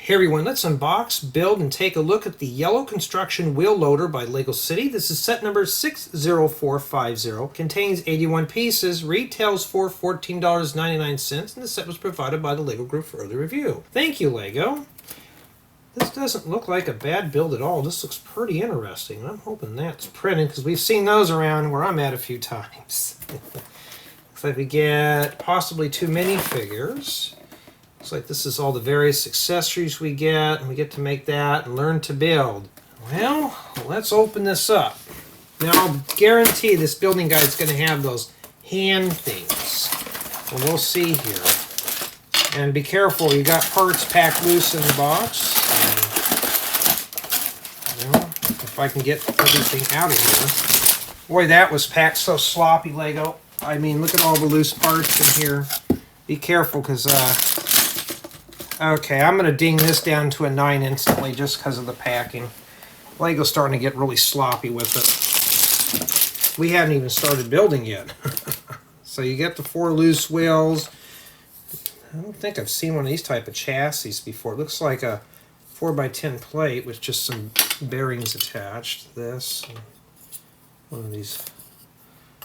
Hey everyone, let's unbox, build, and take a look at the yellow construction wheel loader by Lego City. This is set number 60450. Contains 81 pieces, retails for $14.99, and the set was provided by the Lego Group for early review. Thank you, Lego. This doesn't look like a bad build at all. This looks pretty interesting. I'm hoping that's printed because we've seen those around where I'm at a few times. Looks like we get possibly 2 minifigures. Looks like this is all the various accessories we get, and we get to make that and learn to build. Well, let's open this up. Now, I'll guarantee this building guide is going to have those hand things. Well, we'll see here. And be careful, you got parts packed loose in the box. Well, if I can get everything out of here. Boy, that was packed so sloppy, Lego. I mean, look at all the loose parts in here. Be careful, because okay, I'm going to ding this down to a 9 instantly just because of the packing. Lego's starting to get really sloppy with it. We haven't even started building yet. So you get the 4 loose wheels. I don't think I've seen one of these type of chassis before. It looks like a 4x10 plate with just some bearings attached. This, and one of these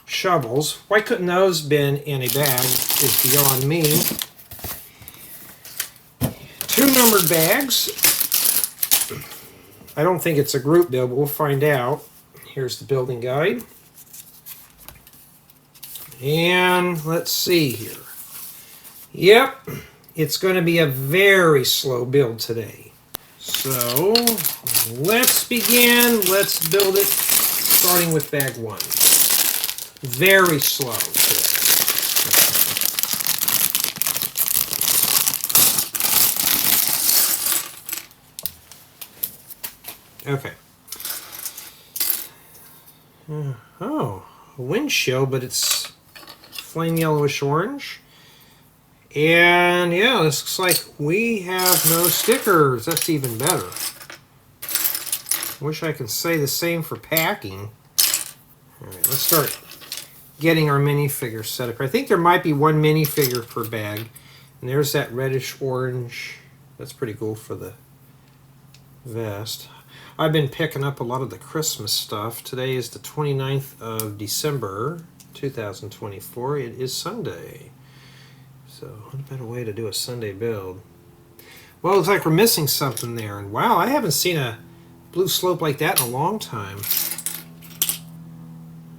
shovels. Why couldn't those been in a bag is beyond me. 2 numbered bags. I don't think it's a group build, but we'll find out. Here's the building guide. And let's see here. Yep, it's going to be a very slow build today. So let's begin. Let's build it, starting with bag 1. Very slow today. Okay. Oh, a windshield, but it's flame yellowish orange. And yeah, this looks like we have no stickers. That's even better. Wish I could say the same for packing. All right, let's start getting our minifigure set up. I think there might be 1 minifigure per bag. And there's that reddish orange. That's pretty cool for the vest. I've been picking up a lot of the Christmas stuff. Today is the 29th of December, 2024. It is Sunday. So, what a better way to do a Sunday build. Well, it looks like we're missing something there. And wow, I haven't seen a blue slope like that in a long time.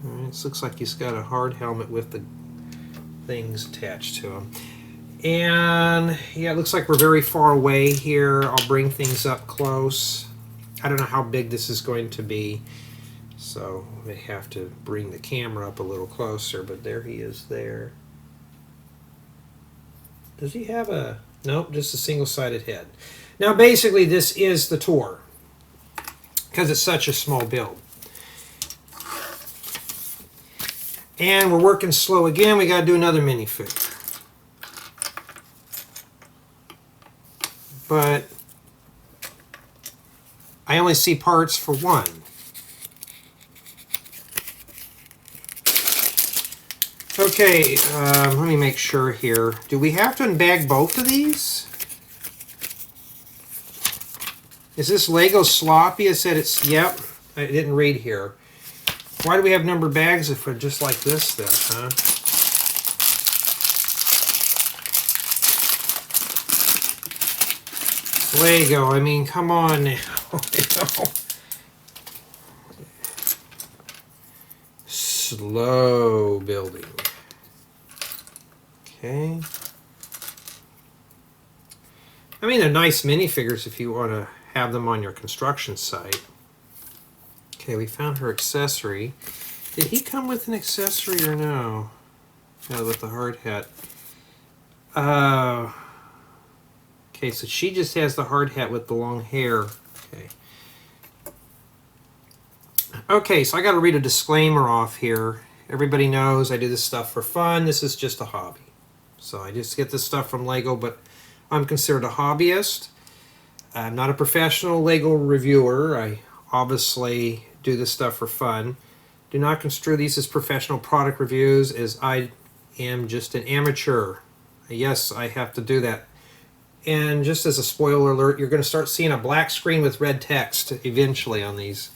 All right, this looks like he's got a hard helmet with the things attached to him. And yeah, it looks like we're very far away here. I'll bring things up close. I don't know how big this is going to be, so I may have to bring the camera up a little closer, but there he is there. Does he have a... Nope, just a single-sided head. Now basically this is the tour, because it's such a small build. And we're working slow again. We got to do another minifigure. But I only see parts for 1. Okay, let me make sure here. Do we have to unbag both of these? Is this Lego sloppy? I said it's, yep, I didn't read here. Why do we have numbered bags if we're just like this then, huh? Lego, I mean, come on now. Slow building. Okay. I mean, they're nice minifigures if you want to have them on your construction site. Okay, we found her accessory. Did he come with an accessory or no? No, with the hard hat. Okay, so she just has the hard hat with the long hair. Okay. Okay, so I got to read a disclaimer off here. Everybody knows I do this stuff for fun. This is just a hobby. So I just get this stuff from Lego, but I'm considered a hobbyist. I'm not a professional Lego reviewer. I obviously do this stuff for fun. Do not construe these as professional product reviews, as I am just an amateur. Yes, I have to do that. And just as a spoiler alert, you're going to start seeing a black screen with red text eventually on these,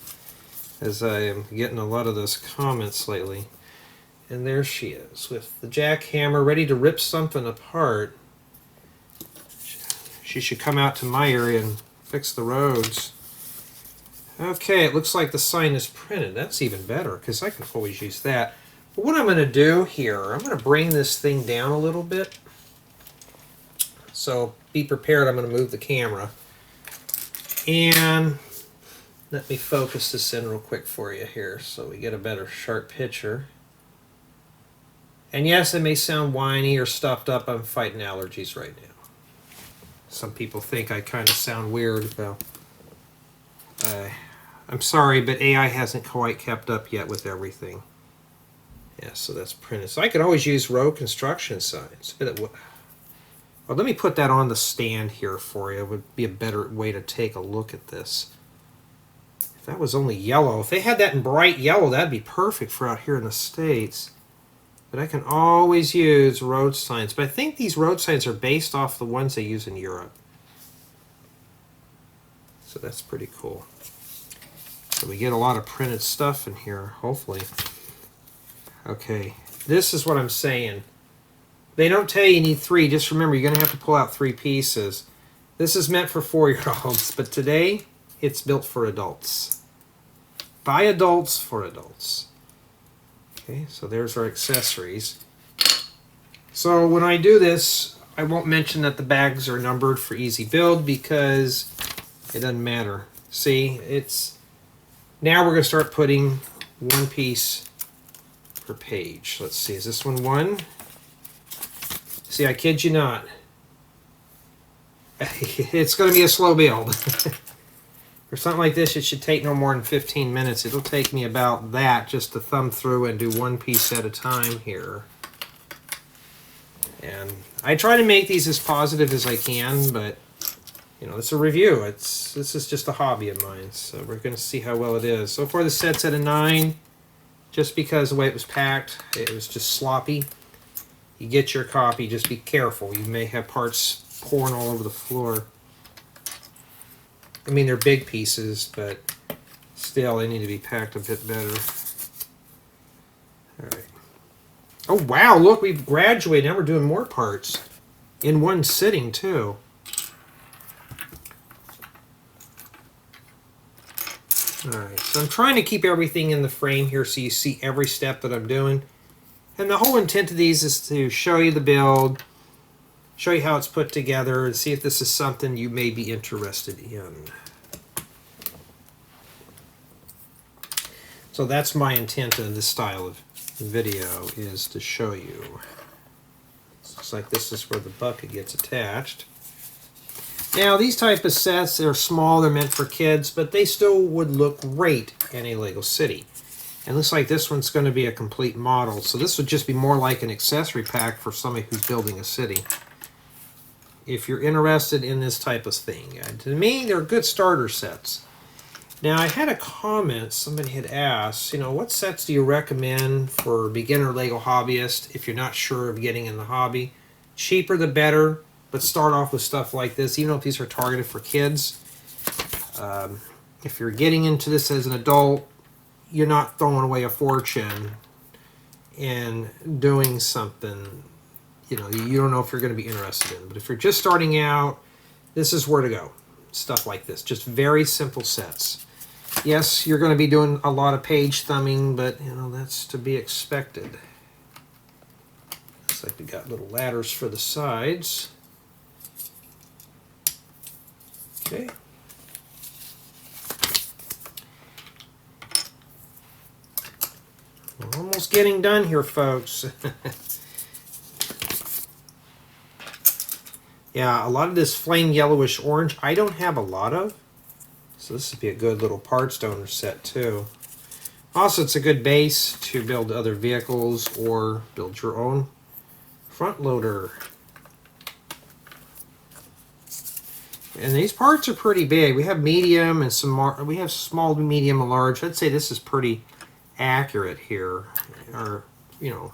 as I am getting a lot of those comments lately. And there she is with the jackhammer ready to rip something apart. She should come out to my area and fix the roads. Okay, it looks like the sign is printed. That's even better because I can always use that. But what I'm going to do here, I'm going to bring this thing down a little bit. So be prepared, I'm going to move the camera. And let me focus this in real quick for you here so we get a better sharp picture. And yes, it may sound whiny or stuffed up. I'm fighting allergies right now. Some people think I kind of sound weird. Well, I'm sorry, but AI hasn't quite kept up yet with everything. Yeah, so that's printed. So I could always use row construction signs. Well, let me put that on the stand here for you. It would be a better way to take a look at this. If that was only yellow, if they had that in bright yellow, that'd be perfect for out here in the States. But I can always use road signs. But I think these road signs are based off the ones they use in Europe. So that's pretty cool. So we get a lot of printed stuff in here, hopefully. Okay, this is what I'm saying. They don't tell you need 3. Just remember, you're going to have to pull out 3 pieces. This is meant for 4-year-olds, but today it's built for adults. By adults, for adults. Okay, so there's our accessories. So when I do this, I won't mention that the bags are numbered for easy build because it doesn't matter. See, it's now we're going to start putting 1 piece per page. Let's see, is this one 1? See, I kid you not. It's going to be a slow build. For something like this, it should take no more than 15 minutes. It'll take me about that just to thumb through and do 1 piece at a time here. And I try to make these as positive as I can, but you know, it's a review. This is just a hobby of mine, so we're going to see how well it is. So far, the set's at a 9, just because of the way it was packed. It was just sloppy. You get your copy, just be careful. You may have parts pouring all over the floor. I mean, they're big pieces, but still, they need to be packed a bit better. All right. Oh, wow, look, we've graduated. Now we're doing more parts in one sitting, too. All right, so I'm trying to keep everything in the frame here so you see every step that I'm doing. And the whole intent of these is to show you the build, show you how it's put together, and see if this is something you may be interested in. So that's my intent in this style of video, is to show you. Looks like this is where the bucket gets attached. Now these type of sets, they're small, they're meant for kids, but they still would look great in a Lego City. And looks like this one's going to be a complete model, so this would just be more like an accessory pack for somebody who's building a city. If you're interested in this type of thing. To me, they're good starter sets. Now, I had a comment, somebody had asked, you know, what sets do you recommend for beginner Lego hobbyist if you're not sure of getting in the hobby? Cheaper the better, but start off with stuff like this, even if these are targeted for kids. If you're getting into this as an adult, you're not throwing away a fortune and doing something, you know, you don't know if you're going to be interested in. But if you're just starting out, this is where to go. Stuff like this, just very simple sets. Yes, you're going to be doing a lot of page thumbing, but you know, that's to be expected. Looks like we got little ladders for the sides. Okay. We're almost getting done here, folks. Yeah, a lot of this flame yellowish orange, I don't have a lot of. So this would be a good little parts donor set too. Also, it's a good base to build other vehicles or build your own front loader. And these parts are pretty big. We have medium and some we have small, medium, and large. I'd say this is pretty accurate here, or you know,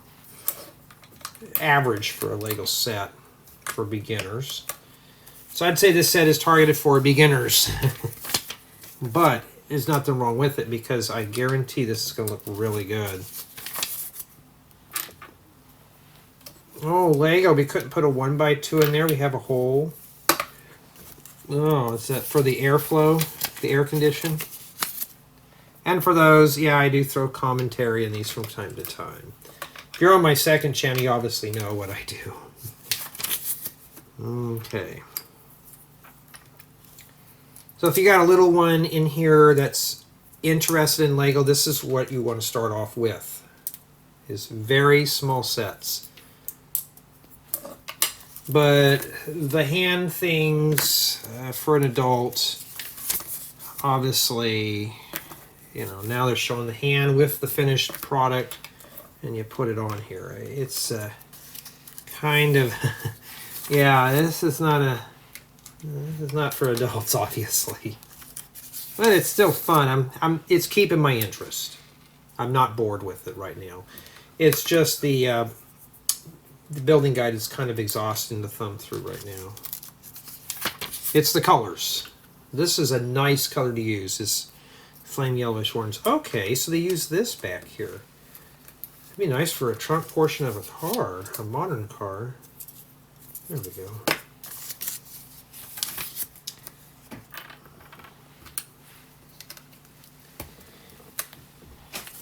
average for a Lego set for beginners. So I'd say this set is targeted for beginners. But there's nothing wrong with it because I guarantee this is going to look really good. Oh, Lego, we couldn't put a 1x2 in there. We have a hole. Oh, is that for the airflow, the air condition? And for those, yeah, I do throw commentary in these from time to time. If you're on my second channel, you obviously know what I do. Okay. So if you got a little one in here that's interested in Lego, this is what you want to start off with. Is very small sets. But the hand things for an adult, obviously, you know, now they're showing the hand with the finished product, and you put it on here. It's kind of, yeah, this is not for adults, obviously, but it's still fun. It's keeping my interest. I'm not bored with it right now. It's just the building guide is kind of exhausting to thumb through right now. It's the colors. This is a nice color to use. This flame yellowish orange. Okay, so they use this back here. It'd be nice for a trunk portion of a car, a modern car. There we go.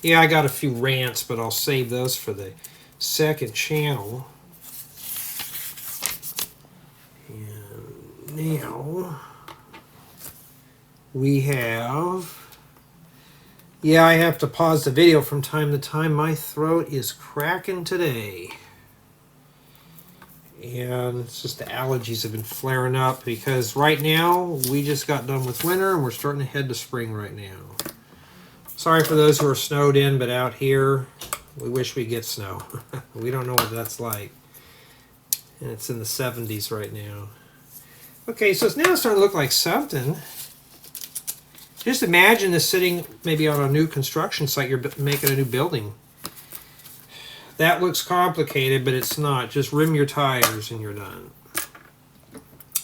Yeah, I got a few rants, but I'll save those for the second channel. And now we have... Yeah, I have to pause the video from time to time. My throat is cracking today. And it's just the allergies have been flaring up because right now we just got done with winter and we're starting to head to spring right now. Sorry for those who are snowed in, but out here we wish we get snow. We don't know what that's like. And it's in the 70s right now. Okay, so it's now starting to look like something. Just imagine this sitting maybe on a new construction site. You're making a new building. That looks complicated, but it's not. Just rim your tires and you're done.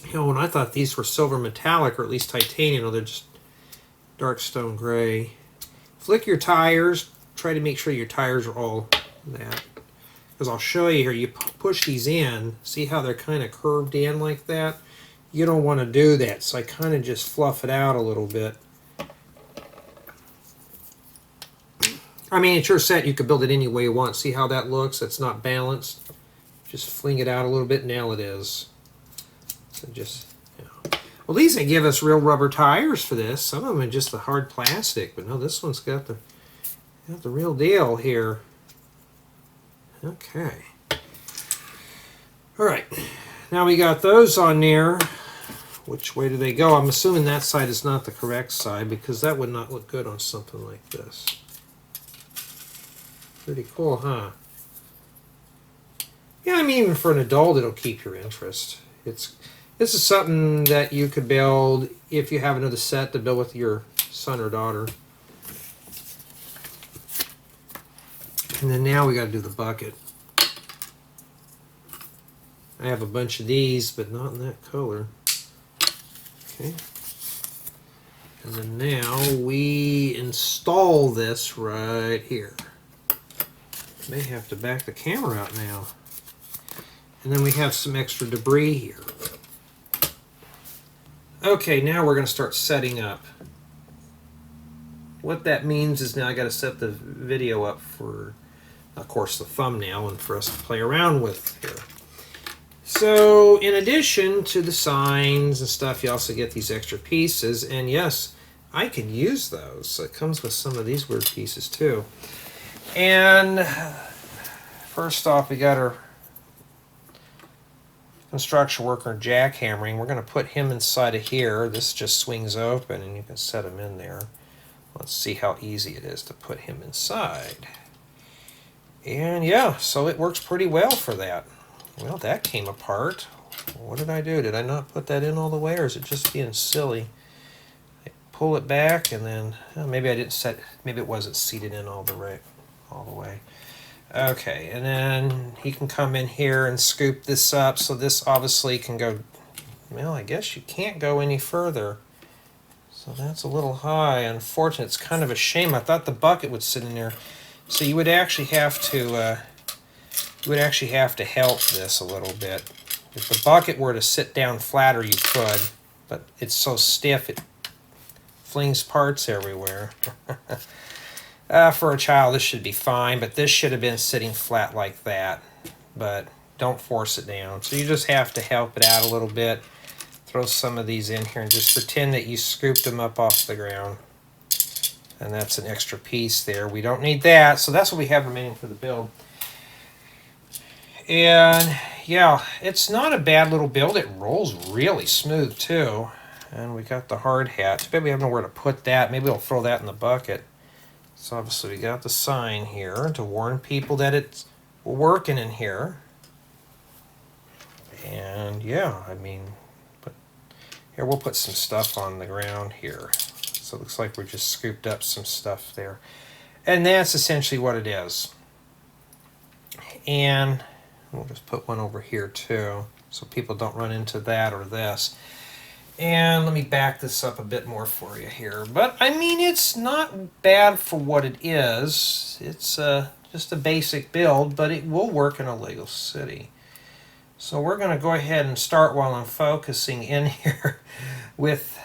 You know, when I thought these were silver metallic, or at least titanium, no, they're just dark stone gray. Flick your tires. Try to make sure your tires are all that. Because I'll show you here, you push these in. See how they're kind of curved in like that? You don't want to do that, so I kind of just fluff it out a little bit. I mean, it's your set. You could build it any way you want. See how that looks? It's not balanced. Just fling it out a little bit. Now it is. So just, you know. Well, these they give us real rubber tires for this. Some of them are just the hard plastic, but no, this one's got the real deal here. Okay. All right. Now we got those on there. Which way do they go? I'm assuming that side is not the correct side because that would not look good on something like this. Pretty cool, huh? Yeah, I mean, even for an adult, it'll keep your interest. This is something that you could build if you have another set to build with your son or daughter. And then now we got to do the bucket. I have a bunch of these, but not in that color. Okay. And then now we install this right here. May have to back the camera out now. And then we have some extra debris here. Okay, now we're going to start setting up. What that means is now I got to set the video up for, of course, the thumbnail and for us to play around with here. So, in addition to the signs and stuff, you also get these extra pieces. And yes, I can use those. So it comes with some of these weird pieces too. And first off, we got our construction worker jackhammering. We're going to put him inside of here. This just swings open and you can set him in there. Let's see how easy it is to put him inside. And yeah, so it works pretty well for that. Well, that came apart. What did I do? Did I not put that in all the way, or is it just being silly? I pull it back and then maybe I didn't set. Maybe it wasn't seated in all the way. Okay, and then he can come in here and scoop this up. So this obviously can go well, I guess you can't go any further. So that's a little high. Unfortunately, it's kind of a shame. I thought the bucket would sit in there. So you would actually have to help this a little bit. If the bucket were to sit down flatter, you could, but it's so stiff it flings parts everywhere. For a child, this should be fine, but this should have been sitting flat like that. But don't force it down. So you just have to help it out a little bit. Throw some of these in here and just pretend that you scooped them up off the ground. And that's an extra piece there. We don't need that, so that's what we have remaining for the build. And yeah, it's not a bad little build. It rolls really smooth too. And we got the hard hat. Too bad we have nowhere to put that. Maybe we'll throw that in the bucket. So obviously we got the sign here to warn people that it's working in here. And yeah, I mean, but here we'll put some stuff on the ground here. So it looks like we just scooped up some stuff there. And that's essentially what it is. And we'll just put one over here too, so people don't run into that or this. And let me back this up a bit more for you here. But I mean, it's not bad for what it is. It's just a basic build, but it will work in a Lego city. So we're going to go ahead and start while I'm focusing in here with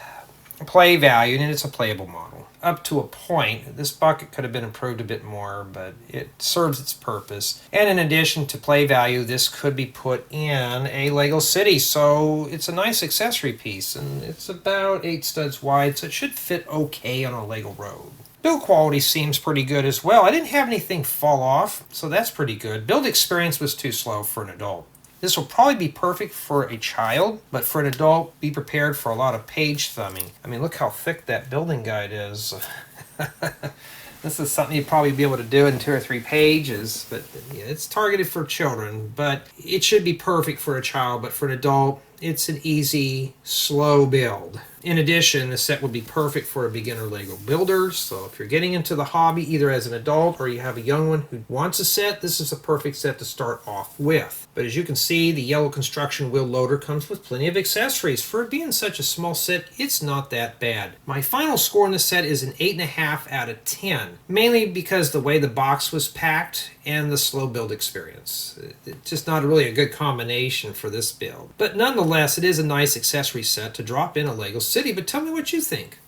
play value, and it's a playable model. Up to a point, this bucket could have been improved a bit more, but it serves its purpose. And in addition to play value, this could be put in a Lego city, so it's a nice accessory piece, and it's about 8 studs wide, so it should fit okay on a Lego road. Build quality seems pretty good as well. I didn't have anything fall off, so that's pretty good. Build experience was too slow for an adult. This will probably be perfect for a child, but for an adult, be prepared for a lot of page thumbing. I mean, look how thick that building guide is. This is something you'd probably be able to do in 2 or 3 pages, but yeah, it's targeted for children. But it should be perfect for a child, but for an adult, it's an easy, slow build. In addition, the set would be perfect for a beginner Lego builder. So if you're getting into the hobby either as an adult or you have a young one who wants a set, this is a perfect set to start off with. But as you can see, the yellow construction wheel loader comes with plenty of accessories. For it being such a small set, it's not that bad. My final score on the set is an 8.5 out of 10, mainly because the way the box was packed and the slow build experience. It's just not really a good combination for this build. But nonetheless, it is a nice accessory set to drop in a Lego city, but tell me what you think.